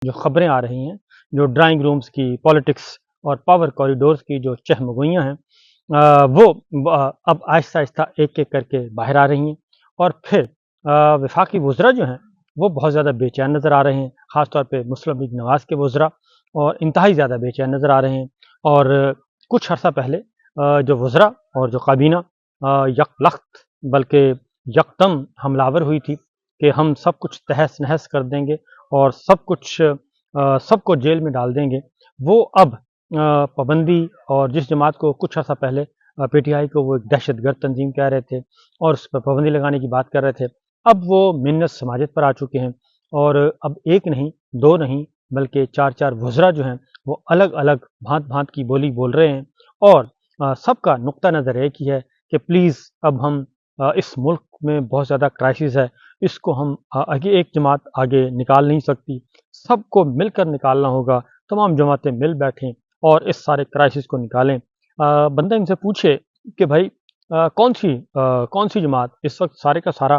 جو خبریں آ رہی ہیں، جو ڈرائنگ رومز کی پالیٹکس اور پاور کوریڈورز کی جو چہمگوئیاں ہیں، وہ اب آہستہ آہستہ ایک ایک کر کے باہر آ رہی ہیں، اور پھر وفاقی وزراء جو ہیں وہ بہت زیادہ بے چین نظر آ رہے ہیں، خاص طور پہ مسلم لیگ نواز کے وزراء، اور انتہائی زیادہ بے چین نظر آ رہے ہیں۔ اور کچھ عرصہ پہلے جو وزراء اور جو کابینہ یک لخت بلکہ یکدم حملہ آور ہوئی تھی کہ ہم سب کچھ تہس نہس کر دیں گے اور سب کو جیل میں ڈال دیں گے، وہ اب پابندی، اور جس جماعت کو کچھ عرصہ پہلے پی ٹی آئی کو وہ ایک دہشت گرد تنظیم کہہ رہے تھے اور اس پر پابندی لگانے کی بات کر رہے تھے، اب وہ منت سماجت پر آ چکے ہیں، اور اب ایک نہیں، دو نہیں، بلکہ چار چار وزراء جو ہیں وہ الگ الگ بھانت بھانت کی بولی بول رہے ہیں، اور سب کا نقطہ نظر ایک ہی ہے کہ پلیز اب ہم اس ملک میں بہت زیادہ کرائسس ہے، اس کو ہم آگے ایک جماعت آگے نکال نہیں سکتی، سب کو مل کر نکالنا ہوگا، تمام جماعتیں مل بیٹھیں اور اس سارے کرائسس کو نکالیں۔ بندہ ان سے پوچھے کہ بھائی کون سی جماعت، اس وقت سارے کا سارا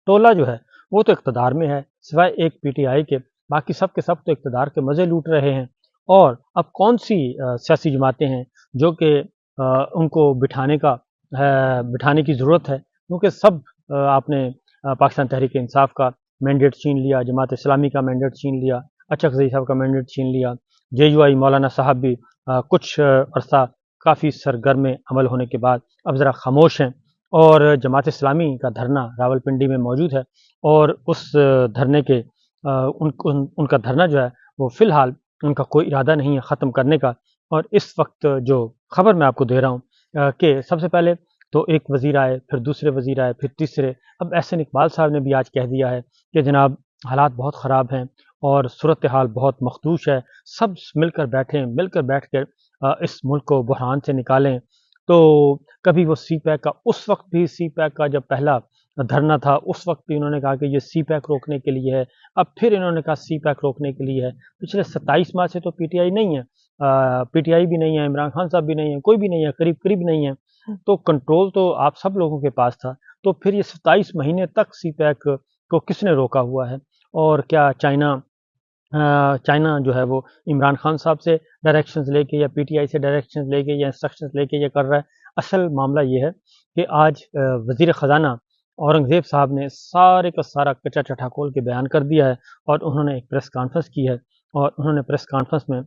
ٹولہ جو ہے وہ تو اقتدار میں ہے، سوائے ایک پی ٹی آئی کے باقی سب کے سب تو اقتدار کے مزے لوٹ رہے ہیں، اور اب کون سی سیاسی جماعتیں ہیں جو کہ ان کو بٹھانے کی ضرورت ہے، کیونکہ سب آپ نے پاکستان تحریک انصاف کا مینڈیٹ چھین لیا، جماعت اسلامی کا مینڈیٹ چھین لیا، اچھک زئی صاحب کا مینڈیٹ چھین لیا، جے یو آئی مولانا صاحب بھی کچھ عرصہ کافی سرگرم عمل ہونے کے بعد اب ذرا خاموش ہیں، اور جماعت اسلامی کا دھرنا راولپنڈی میں موجود ہے، اور اس دھرنے کے ان کا دھرنا جو ہے وہ فی الحال ان کا کوئی ارادہ نہیں ہے ختم کرنے کا۔ اور اس وقت جو خبر میں آپ کو دے رہا ہوں کہ سب سے پہلے تو ایک وزیر آئے، پھر دوسرے وزیر آئے، پھر تیسرے، اب احسن اقبال صاحب نے بھی آج کہہ دیا ہے کہ جناب حالات بہت خراب ہیں اور صورتحال بہت مخدوش ہے، سب مل کر بیٹھ کر اس ملک کو بحران سے نکالیں۔ تو کبھی وہ سی پیک کا، اس وقت بھی سی پیک کا جب پہلا دھرنا تھا اس وقت بھی انہوں نے کہا کہ یہ سی پیک روکنے کے لیے ہے، اب پھر انہوں نے کہا سی پیک روکنے کے لیے ہے۔ پچھلے 27 ماہ سے تو پی ٹی آئی نہیں ہے، پی ٹی آئی بھی نہیں ہے، عمران خان صاحب بھی نہیں ہے، کوئی بھی نہیں ہے، قریب نہیں ہے، تو کنٹرول تو آپ سب لوگوں کے پاس تھا، تو پھر یہ 27 مہینے تک سی پیک کو کس نے روکا ہوا ہے؟ اور کیا چائنا جو ہے وہ عمران خان صاحب سے ڈائریکشنز لے کے یا پی ٹی آئی سے ڈائریکشنز لے کے یا انسٹرکشنز لے کے یہ کر رہا ہے؟ اصل معاملہ یہ ہے کہ آج وزیر خزانہ اورنگزیب صاحب نے سارے کا سارا کچا چٹھا کھول کے بیان کر دیا ہے، اور انہوں نے ایک پریس کانفرنس کی ہے، اور انہوں نے پریس کانفرنس میں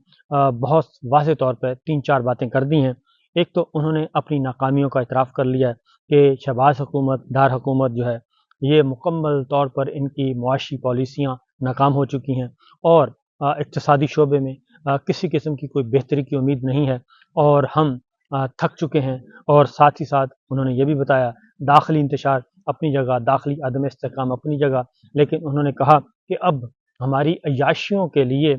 بہت واضح طور پہ 3-4 باتیں کر دی ہیں۔ ایک تو انہوں نے اپنی ناکامیوں کا اعتراف کر لیا ہے کہ شہباز حکومت، دار حکومت جو ہے یہ مکمل طور پر ان کی معاشی پالیسیاں ناکام ہو چکی ہیں، اور اقتصادی شعبے میں کسی قسم کی کوئی بہتری کی امید نہیں ہے، اور ہم تھک چکے ہیں۔ اور ساتھ ہی ساتھ انہوں نے یہ بھی بتایا داخلی انتشار اپنی جگہ، داخلی عدم استحکام اپنی جگہ، لیکن انہوں نے کہا کہ اب ہماری عیاشیوں کے لیے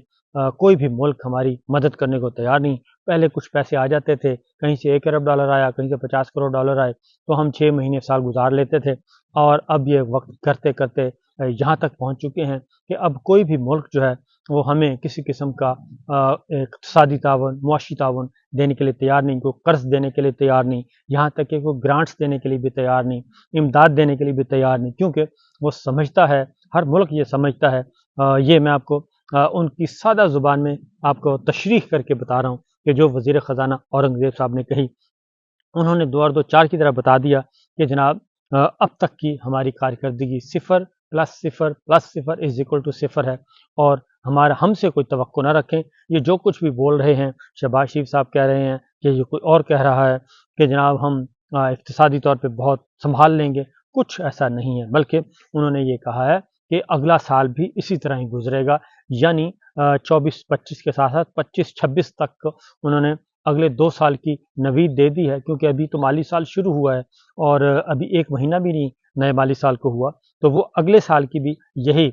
کوئی بھی ملک ہماری مدد کرنے کو تیار نہیں۔ پہلے کچھ پیسے آ جاتے تھے، کہیں سے $1 ارب آیا، کہیں سے 50 کروڑ ڈالر آئے، تو ہم 6 مہینے سال گزار لیتے تھے، اور اب یہ وقت کرتے کرتے یہاں تک پہنچ چکے ہیں کہ اب کوئی بھی ملک جو ہے وہ ہمیں کسی قسم کا اقتصادی تعاون، معاشی تعاون دینے کے لیے تیار نہیں، کوئی قرض دینے کے لیے تیار نہیں، یہاں تک کہ کوئی گرانٹس دینے کے لیے بھی تیار نہیں، امداد دینے کے لیے بھی تیار نہیں، کیونکہ وہ سمجھتا ہے، ہر ملک یہ سمجھتا ہے، یہ میں آپ کو ان کی سادہ زبان میں آپ کو تشریح کر کے بتا رہا ہوں کہ جو وزیر خزانہ اورنگزیب صاحب نے کہی، انہوں نے 2 اور 2 4 کی طرح بتا دیا کہ جناب اب تک کی ہماری کارکردگی 0 + 0 + 0 = 0 ہے، اور ہم سے کوئی توقع نہ رکھیں۔ یہ جو کچھ بھی بول رہے ہیں، شہباز شریف صاحب کہہ رہے ہیں کہ یہ کوئی اور کہہ رہا ہے کہ جناب ہم اقتصادی طور پہ بہت سنبھال لیں گے، کچھ ایسا نہیں ہے، بلکہ انہوں نے یہ کہا ہے کہ اگلا سال بھی اسی طرح ہی گزرے گا، یعنی 24-25 کے ساتھ ساتھ 25-26 تک انہوں نے اگلے 2 سال کی نوید دے دی ہے، کیونکہ ابھی تو مالی سال شروع ہوا ہے اور ابھی 1 مہینہ بھی نہیں نئے مالی سال کو ہوا، تو وہ اگلے سال کی بھی یہی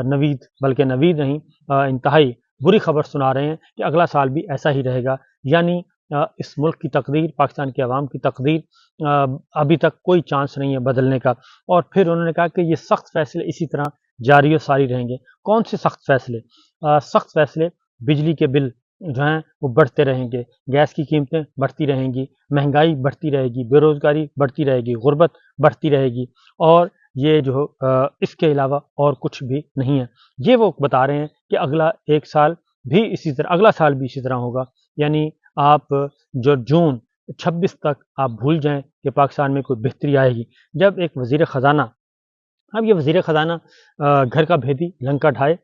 نوید، بلکہ نوید نہیں، انتہائی بری خبر سنا رہے ہیں کہ اگلا سال بھی ایسا ہی رہے گا، یعنی اس ملک کی تقدیر، پاکستان کے عوام کی تقدیر ابھی تک کوئی چانس نہیں ہے بدلنے کا۔ اور پھر انہوں نے کہا کہ یہ سخت فیصلے اسی طرح جاری و ساری رہیں گے۔ کون سے سخت فیصلے؟ سخت فیصلے، بجلی کے بل جو ہیں وہ بڑھتے رہیں گے، گیس کی قیمتیں بڑھتی رہیں گی، مہنگائی بڑھتی رہے گی، بے روزگاری بڑھتی رہے گی، غربت بڑھتی رہے گی، اور یہ جو اس کے علاوہ اور کچھ بھی نہیں ہے۔ یہ وہ بتا رہے ہیں کہ اگلا ایک سال بھی اسی طرح، اگلا سال بھی اسی طرح ہوگا، یعنی آپ جو جون 26 تک آپ بھول جائیں کہ پاکستان میں کوئی بہتری آئے گی۔ جب ایک وزیر خزانہ، اب یہ وزیر خزانہ گھر کا بھیدی لنکا ڈھائے،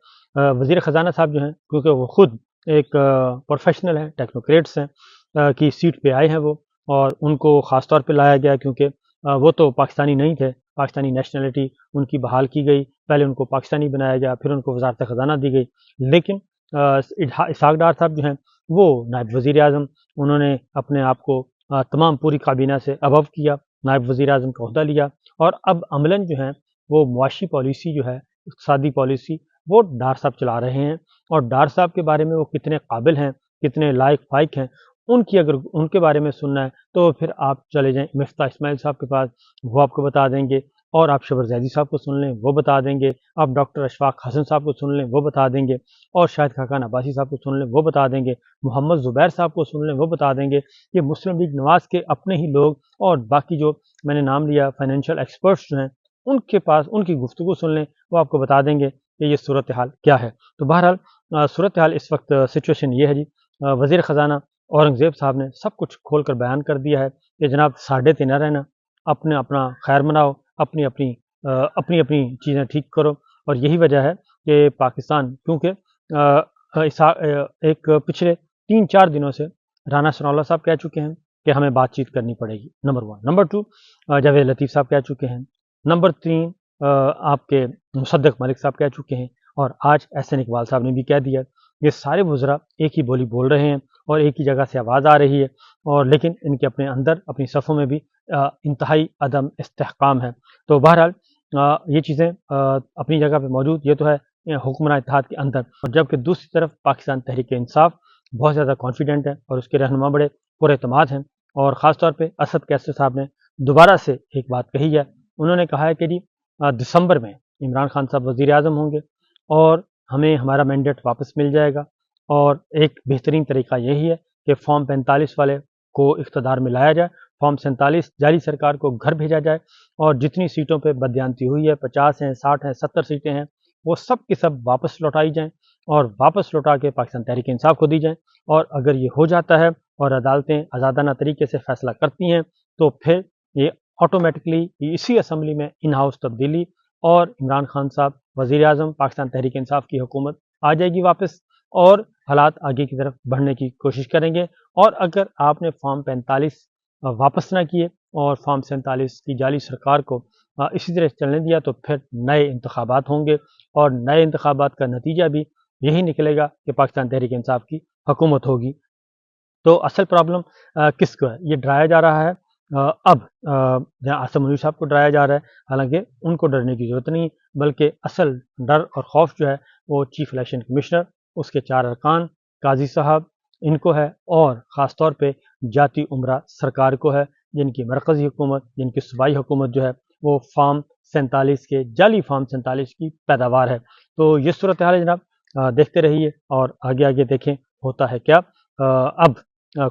وزیر خزانہ صاحب جو ہیں کیونکہ وہ خود ایک پروفیشنل ہیں، ٹیکنوکریٹس ہیں کی سیٹ پہ آئے ہیں وہ، اور ان کو خاص طور پہ لایا گیا کیونکہ وہ تو پاکستانی نہیں تھے، پاکستانی نیشنلٹی ان کی بحال کی گئی، پہلے ان کو پاکستانی بنایا گیا، پھر ان کو وزارت خزانہ دی گئی، لیکن اسحاق ڈار صاحب جو ہیں وہ نائب وزیر اعظم، انہوں نے اپنے آپ کو تمام پوری کابینہ سے ابو کیا، نائب وزیر اعظم کا عہدہ لیا، اور اب عملاً جو ہیں وہ معاشی پالیسی جو ہے، اقتصادی پالیسی، وہ ڈار صاحب چلا رہے ہیں، اور ڈار صاحب کے بارے میں وہ کتنے قابل ہیں، کتنے لائق فائق ہیں، ان کی اگر ان کے بارے میں سننا ہے تو پھر آپ چلے جائیں مفتاح اسماعیل صاحب کے پاس، وہ آپ کو بتا دیں گے، اور آپ شبر زیدی صاحب کو سن لیں وہ بتا دیں گے، آپ ڈاکٹر اشفاق حسن صاحب کو سن لیں وہ بتا دیں گے، اور شاہد خاقان عباسی صاحب کو سن لیں وہ بتا دیں گے، محمد زبیر صاحب کو سن لیں وہ بتا دیں گے، کہ مسلم لیگ نواز کے اپنے ہی لوگ اور باقی جو میں نے نام لیا فائنینشیل ایکسپرٹس جو ہیں، ان کے پاس ان کی گفتگو سن لیں، وہ آپ کو بتا دیں گے کہ یہ صورتحال کیا ہے۔ تو بہرحال صورتحال اس وقت سچویشن یہ ہے جی، وزیر خزانہ اورنگزیب صاحب نے سب کچھ کھول کر بیان کر دیا ہے کہ جناب ساڈے تے نہ رہنا، اپنا خیر مناؤ، اپنی اپنی چیزیں ٹھیک کرو، اور یہی وجہ ہے کہ پاکستان کیونکہ ایک پچھلے 3-4 دنوں سے رانا ثناء اللہ صاحب کہہ چکے ہیں کہ ہمیں بات چیت کرنی پڑے گی، نمبر 1، نمبر 2 جاوید لطیف صاحب کہہ چکے ہیں، نمبر 3 آپ کے مصدق ملک صاحب کہہ چکے ہیں، اور آج احسن اقبال صاحب نے بھی کہہ دیا۔ یہ سارے وزراء ایک ہی بولی بول رہے ہیں اور ایک ہی جگہ سے آواز آ رہی ہے، اور لیکن ان کے اپنے اندر اپنی صفوں میں بھی انتہائی عدم استحکام ہے۔ تو بہرحال یہ چیزیں اپنی جگہ پہ موجود، یہ تو ہے حکمراں اتحاد کے اندر، اور جبکہ دوسری طرف پاکستان تحریک انصاف بہت زیادہ کانفیڈنٹ ہے، اور اس کے رہنما بڑے پر اعتماد ہیں، اور خاص طور پہ اسد کیسر صاحب نے دوبارہ سے ایک بات کہی ہے، انہوں نے کہا ہے کہ جی دسمبر میں عمران خان صاحب وزیر اعظم ہوں گے اور ہمیں ہمارا مینڈیٹ واپس مل جائے گا، اور ایک بہترین طریقہ یہی ہے کہ فارم 45 والے کو اقتدار میں لایا جائے، فارم 47 جعلی سرکار کو گھر بھیجا جائے، اور جتنی سیٹوں پہ بدیانتی ہوئی ہے، 50 ہیں، 60 ہیں، 70 سیٹیں ہیں، وہ سب کی سب واپس لوٹائی جائیں، اور واپس لوٹا کے پاکستان تحریک انصاف کو دی جائیں، اور اگر یہ ہو جاتا ہے اور عدالتیں آزادانہ طریقے سے فیصلہ کرتی ہیں تو پھر یہ آٹومیٹکلی اسی اسمبلی میں ان ہاؤس تبدیلی، اور عمران خان صاحب وزیر اعظم، پاکستان تحریک انصاف کی حکومت آ جائے گی واپس، اور حالات آگے کی طرف بڑھنے کی کوشش کریں گے۔ اور اگر آپ نے فارم 45 واپس نہ کیے اور فارم 47 کی جعلی سرکار کو اسی طرح چلنے دیا تو پھر نئے انتخابات ہوں گے، اور نئے انتخابات کا نتیجہ بھی یہی نکلے گا کہ پاکستان تحریک انصاف کی حکومت ہوگی۔ تو اصل پرابلم کس کو ہے؟ یہ ڈرایا جا رہا ہے اب جہاں آصف منیر صاحب کو ڈرایا جا رہا ہے، حالانکہ ان کو ڈرنے کی ضرورت نہیں، بلکہ اصل ڈر اور خوف جو ہے وہ چیف الیکشن کمشنر، اس کے 4 ارکان، قاضی صاحب، ان کو ہے، اور خاص طور پہ جاتی عمرہ سرکار کو ہے، جن کی مرکزی حکومت، جن کی صوبائی حکومت جو ہے وہ فارم 47 کے جعلی فارم 47 کی پیداوار ہے۔ تو یہ صورتحال ہے جناب، دیکھتے رہیے اور آگے آگے دیکھیں ہوتا ہے کیا۔ اب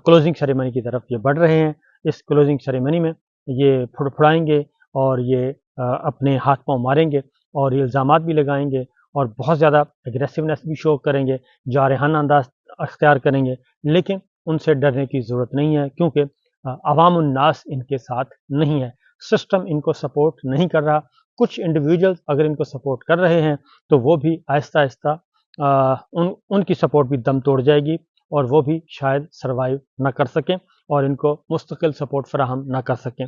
کلوزنگ سیریمنی کی طرف یہ بڑھ رہے ہیں، اس کلوزنگ سیریمنی میں یہ پھڑپھڑائیں گے، اور یہ اپنے ہاتھ پاؤں ماریں گے، اور یہ الزامات بھی لگائیں گے، اور بہت زیادہ اگریسونیس بھی شو کریں گے، جارحانہ انداز اختیار کریں گے، لیکن ان سے ڈرنے کی ضرورت نہیں ہے، کیونکہ عوام الناس ان کے ساتھ نہیں ہے، سسٹم ان کو سپورٹ نہیں کر رہا۔ کچھ انڈیویجولز اگر ان کو سپورٹ کر رہے ہیں تو وہ بھی آہستہ آہستہ ان کی سپورٹ بھی دم توڑ جائے گی، اور وہ بھی شاید سروائیو نہ کر سکیں اور ان کو مستقل سپورٹ فراہم نہ کر سکیں۔